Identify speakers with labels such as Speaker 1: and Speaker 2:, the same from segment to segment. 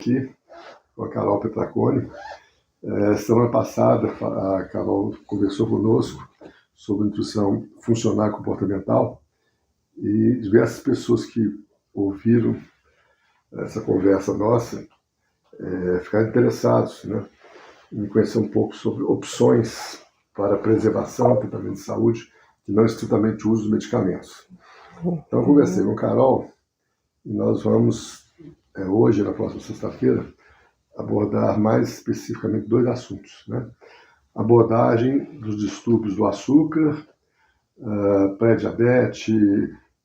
Speaker 1: Aqui com a Carol Petraconi. Semana passada a Carol conversou conosco sobre nutrição funcional e comportamental e diversas pessoas que ouviram essa conversa nossa ficaram interessados, né, em conhecer um pouco sobre opções para preservação, tratamento de saúde, que não estritamente o uso dos medicamentos. Então eu conversei com a Carol e nós vamos, hoje, na próxima sexta-feira, abordar mais especificamente dois assuntos, né? Abordagem dos distúrbios do açúcar, pré-diabetes,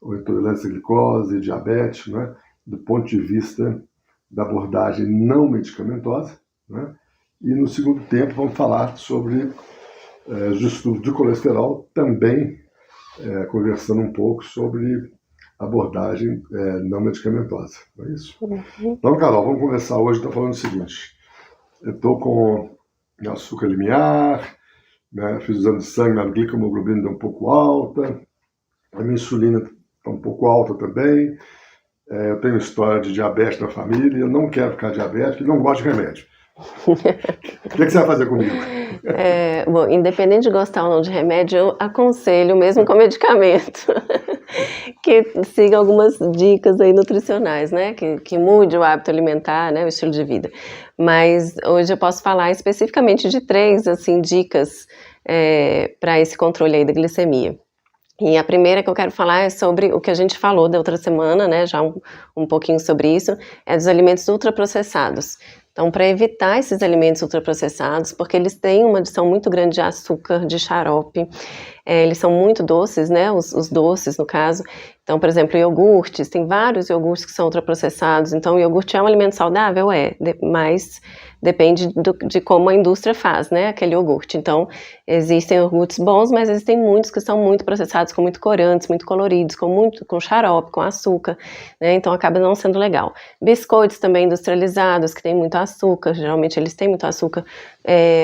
Speaker 1: ou intolerância à glicose, diabetes, né? Do ponto de vista da abordagem não medicamentosa, né? E no segundo tempo vamos falar sobre os distúrbios do colesterol, também conversando um pouco sobre abordagem não medicamentosa, não é isso? Então, Carol, vamos conversar hoje. Estou falando o seguinte: eu estou com açúcar limiar, né, fiz o exame de sangue, minha glicohemoglobina está um pouco alta, a minha insulina está um pouco alta também, eu tenho história de diabetes na família, eu não quero ficar diabético e não gosto de remédio. O que você vai fazer comigo?
Speaker 2: Bom, independente de gostar ou não de remédio, eu aconselho, mesmo com medicamento, que siga algumas dicas aí nutricionais, né? Que mude o hábito alimentar, né? O estilo de vida. Mas hoje eu posso falar especificamente de 3, assim, dicas para esse controle aí da glicemia. E a primeira que eu quero falar é sobre o que a gente falou da outra semana, né? Já um pouquinho sobre isso, é dos alimentos ultraprocessados. Então, para evitar esses alimentos ultraprocessados, porque eles têm uma adição muito grande de açúcar, de xarope, eles são muito doces, né, os doces no caso. Então, por exemplo, iogurtes, tem vários iogurtes que são ultraprocessados. Então, o iogurte é um alimento saudável? Mas depende de como a indústria faz, né, aquele iogurte. Então, existem iogurtes bons, mas existem muitos que são muito processados, com muito corantes, muito coloridos, com xarope, com açúcar, né, então acaba não sendo legal. Biscoitos também industrializados, que tem muito açúcar, geralmente eles têm muito açúcar.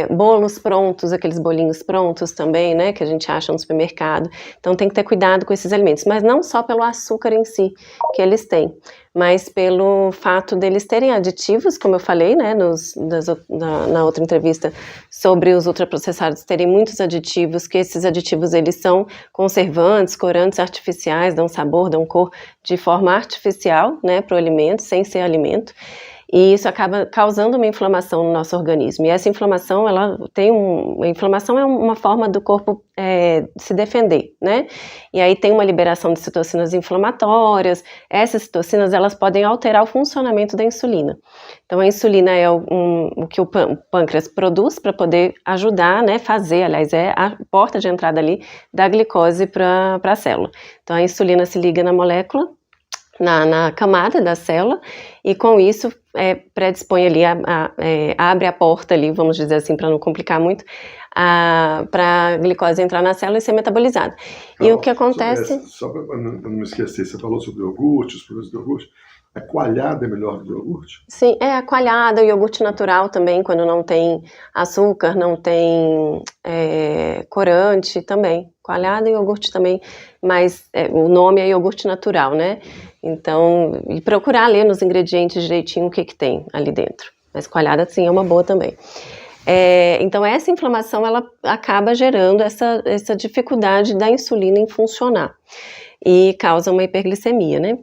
Speaker 2: Bolos prontos, aqueles bolinhos prontos também, né, que a gente acha no supermercado. Então tem que ter cuidado com esses alimentos, mas não só pelo açúcar em si que eles têm, mas pelo fato deles terem aditivos, como eu falei, né, na outra entrevista, sobre os ultraprocessados terem muitos aditivos, que esses aditivos eles são conservantes, corantes artificiais, dão sabor, dão cor de forma artificial, né, para o alimento, sem ser alimento. E isso acaba causando uma inflamação no nosso organismo. E essa inflamação, a inflamação é uma forma do corpo se defender, né? E aí tem uma liberação de citocinas inflamatórias. Essas citocinas, elas podem alterar o funcionamento da insulina. Então, a insulina é o que o pâncreas produz para poder ajudar, né? Aliás, é a porta de entrada ali da glicose para a célula. Então, a insulina se liga na molécula, na camada da célula, e com isso predispõe ali, abre a porta ali, vamos dizer assim, para não complicar muito, para a glicose entrar na célula e ser metabolizada. E o que acontece...
Speaker 1: Só para não me esquecer, você falou sobre iogurte, os produtos de iogurte. A coalhada é melhor do que o iogurte?
Speaker 2: Sim, a coalhada, o iogurte natural também, quando não tem açúcar, não tem corante também. Coalhada e iogurte também, mas o nome é iogurte natural, né? Então, e procurar ler nos ingredientes direitinho o que tem ali dentro. Mas coalhada, sim, é uma boa também. Então, essa inflamação, ela acaba gerando essa dificuldade da insulina em funcionar. E causa uma hiperglicemia, né?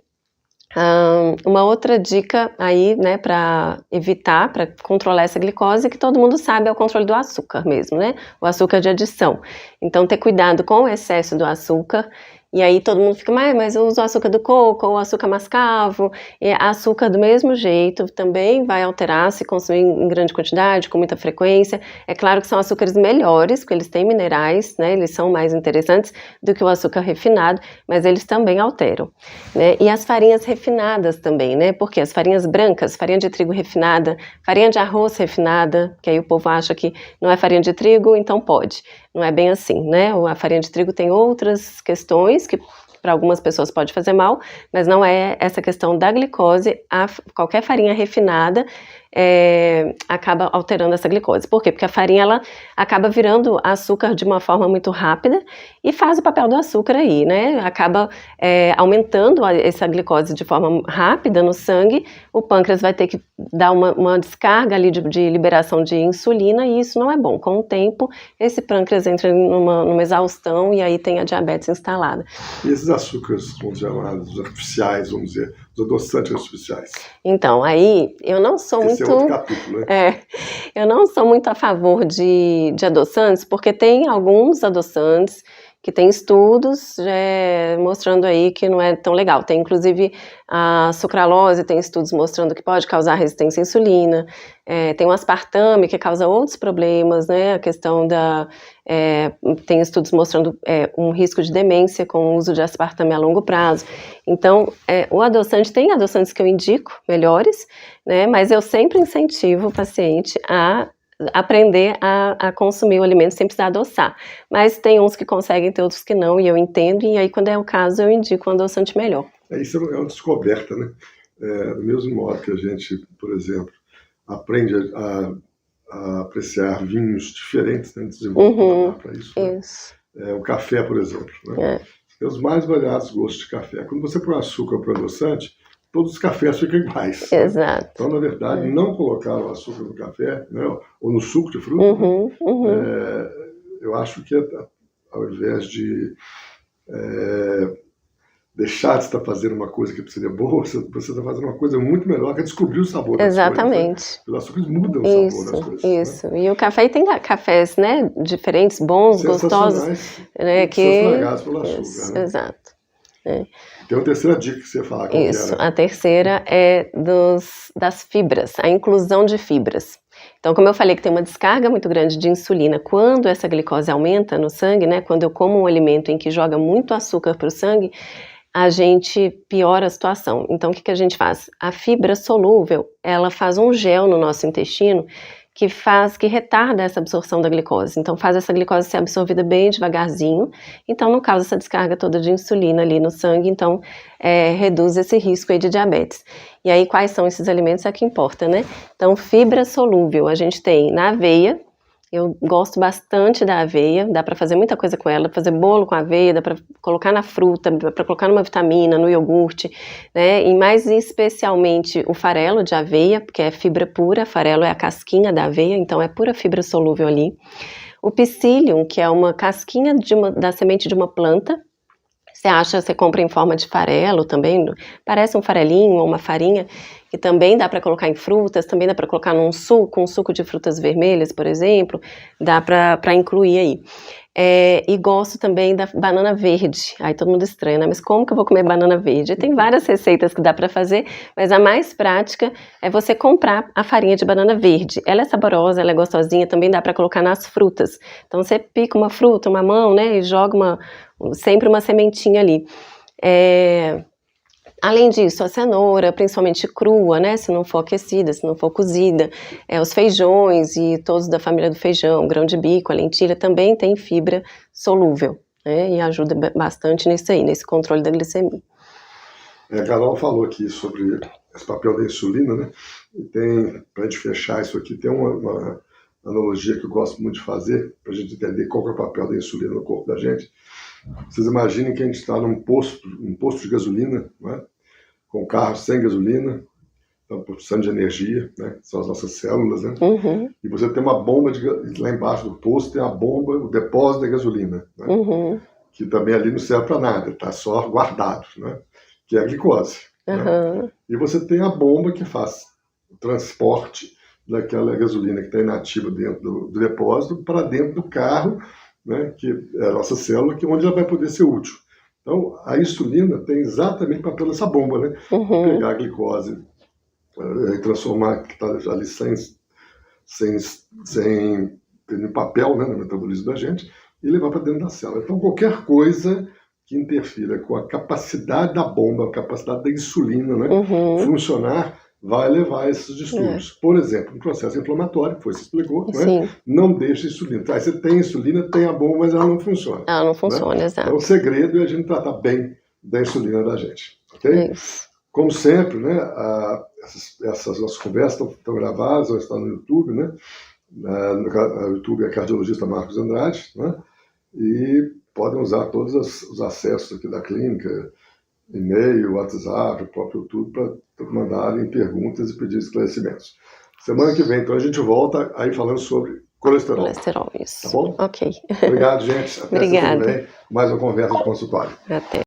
Speaker 2: Uma outra dica aí, né, para evitar, para controlar essa glicose, que todo mundo sabe, é o controle do açúcar mesmo, né? O açúcar de adição. Então, ter cuidado com o excesso do açúcar. E aí todo mundo fica, mas eu uso açúcar do coco ou açúcar mascavo. E açúcar do mesmo jeito também vai alterar se consumir em grande quantidade, com muita frequência. É claro que são açúcares melhores, porque eles têm minerais, né? Eles são mais interessantes do que o açúcar refinado, mas eles também alteram, né? E as farinhas refinadas também, né? Porque as farinhas brancas, farinha de trigo refinada, farinha de arroz refinada, que aí o povo acha que não é farinha de trigo, então pode. Não é bem assim, né? A farinha de trigo tem outras questões que para algumas pessoas pode fazer mal, mas não é essa questão da glicose. Qualquer farinha refinada acaba alterando essa glicose. Por quê? Porque a farinha, ela acaba virando açúcar de uma forma muito rápida e faz o papel do açúcar aí, né? Acaba aumentando essa glicose de forma rápida no sangue, o pâncreas vai ter que dar uma descarga ali de liberação de insulina e isso não é bom. Com o tempo, esse pâncreas entra numa exaustão e aí tem a diabetes instalada.
Speaker 1: E esses açúcares, vamos chamar, os artificiais, vamos dizer, os adoçantes artificiais?
Speaker 2: Então, aí eu não sou
Speaker 1: Esse é outro capítulo, né?
Speaker 2: Eu não sou muito a favor de adoçantes, porque tem alguns adoçantes que tem estudos mostrando aí que não é tão legal. Tem inclusive a sucralose, tem estudos mostrando que pode causar resistência à insulina, tem o aspartame que causa outros problemas, né? A questão tem estudos mostrando um risco de demência com o uso de aspartame a longo prazo. Então, o adoçante, tem adoçantes que eu indico melhores, né? Mas eu sempre incentivo o paciente a aprender a consumir o alimento sem precisar adoçar, mas tem uns que conseguem, tem outros que não, e eu entendo, e aí quando é o caso eu indico um adoçante melhor.
Speaker 1: Isso é uma descoberta, né? Do mesmo modo que a gente, por exemplo, aprende a apreciar vinhos diferentes, né? Desenvolve para isso. Né?
Speaker 2: Isso.
Speaker 1: O café, por exemplo, né? Tem os mais variados gostos de café. Quando você põe açúcar para o adoçante, todos os cafés ficam iguais.
Speaker 2: Exato.
Speaker 1: Né? Então, na verdade, não colocar o açúcar no café, né, ou no suco de fruta, eu acho que ao invés de deixar de estar fazendo uma coisa que seria boa, você está fazendo uma coisa muito melhor, que é descobrir o sabor das
Speaker 2: Exatamente.
Speaker 1: coisas. Né? Os açúcares mudam o sabor das coisas.
Speaker 2: Isso. Né? E o café tem cafés, né, diferentes, bons, gostosos, né,
Speaker 1: que são estragados pelo açúcar.
Speaker 2: Isso,
Speaker 1: né?
Speaker 2: Exato.
Speaker 1: Tem uma terceira dica que você ia falar.
Speaker 2: Isso, a terceira é das fibras, a inclusão de fibras. Então, como eu falei que tem uma descarga muito grande de insulina, quando essa glicose aumenta no sangue, né, quando eu como um alimento em que joga muito açúcar para o sangue, a gente piora a situação. Então, o que a gente faz? A fibra solúvel, ela faz um gel no nosso intestino que retarda essa absorção da glicose. Então, faz essa glicose ser absorvida bem devagarzinho, então não causa essa descarga toda de insulina ali no sangue, então reduz esse risco aí de diabetes. E aí, quais são esses alimentos? É que importa, né? Então, fibra solúvel, a gente tem na aveia. Eu gosto bastante da aveia, dá para fazer muita coisa com ela, dá pra fazer bolo com aveia, dá para colocar na fruta, dá para colocar numa vitamina, no iogurte, né? E mais especialmente o farelo de aveia, porque é fibra pura, farelo é a casquinha da aveia, então é pura fibra solúvel ali. O psyllium, que é uma casquinha da semente de uma planta, você compra em forma de farelo também, parece um farelinho ou uma farinha, que também dá para colocar em frutas, também dá para colocar num suco, um suco de frutas vermelhas, por exemplo, dá para incluir aí. E gosto também da banana verde. Aí todo mundo estranha, né? Mas como que eu vou comer banana verde? Tem várias receitas que dá para fazer, mas a mais prática é você comprar a farinha de banana verde. Ela é saborosa, ela é gostosinha, também dá para colocar nas frutas. Então você pica uma fruta, uma mamão, né? E joga sempre uma sementinha ali. Além disso, a cenoura, principalmente crua, né, se não for aquecida, se não for cozida, os feijões e todos da família do feijão, grão de bico, a lentilha, também tem fibra solúvel, né, e ajuda bastante nisso aí, nesse controle da glicemia.
Speaker 1: A Carol falou aqui sobre esse papel da insulina, né, e tem, para a gente fechar isso aqui, tem uma analogia que eu gosto muito de fazer, para a gente entender qual que é o papel da insulina no corpo da gente. Vocês imaginem que a gente está num posto de gasolina, né? Com um carro sem gasolina, estamos precisando de energia, né? São as nossas células, né? E você tem uma bomba, lá embaixo do posto tem a bomba, o depósito de gasolina, né? Que também ali não serve para nada, está só guardado, né? Que é a glicose. Né? E você tem a bomba que faz o transporte daquela gasolina que está inativa dentro do depósito para dentro do carro, né, que é a nossa célula, onde ela vai poder ser útil. Então, a insulina tem exatamente o papel dessa bomba, né? Pegar a glicose e transformar, que está ali sem ter papel, né, no metabolismo da gente, e levar para dentro da célula. Então, qualquer coisa que interfira com a capacidade da bomba, a capacidade da insulina, né, funcionar, vai levar a esses distúrbios. Por exemplo, um processo inflamatório, que você explicou, né? Não deixa insulina. Aí você tem insulina, tem a bomba, mas ela não funciona.
Speaker 2: Ela não funciona,
Speaker 1: né?
Speaker 2: exato.
Speaker 1: Então o segredo é a gente tratar bem da insulina da gente. Ok? Como sempre, né, essas nossas conversas estão gravadas, ou estão no YouTube, né? No YouTube é cardiologista Marcos Andrade, né? E podem usar todos os acessos aqui da clínica, e-mail, WhatsApp, o próprio YouTube, para mandarem perguntas e pedir esclarecimentos. Semana que vem, então, a gente volta aí falando sobre colesterol.
Speaker 2: Colesterol, isso.
Speaker 1: Tá bom?
Speaker 2: Ok.
Speaker 1: Obrigado, gente. Até semana que vem. Mais uma conversa de consultório.
Speaker 2: Até.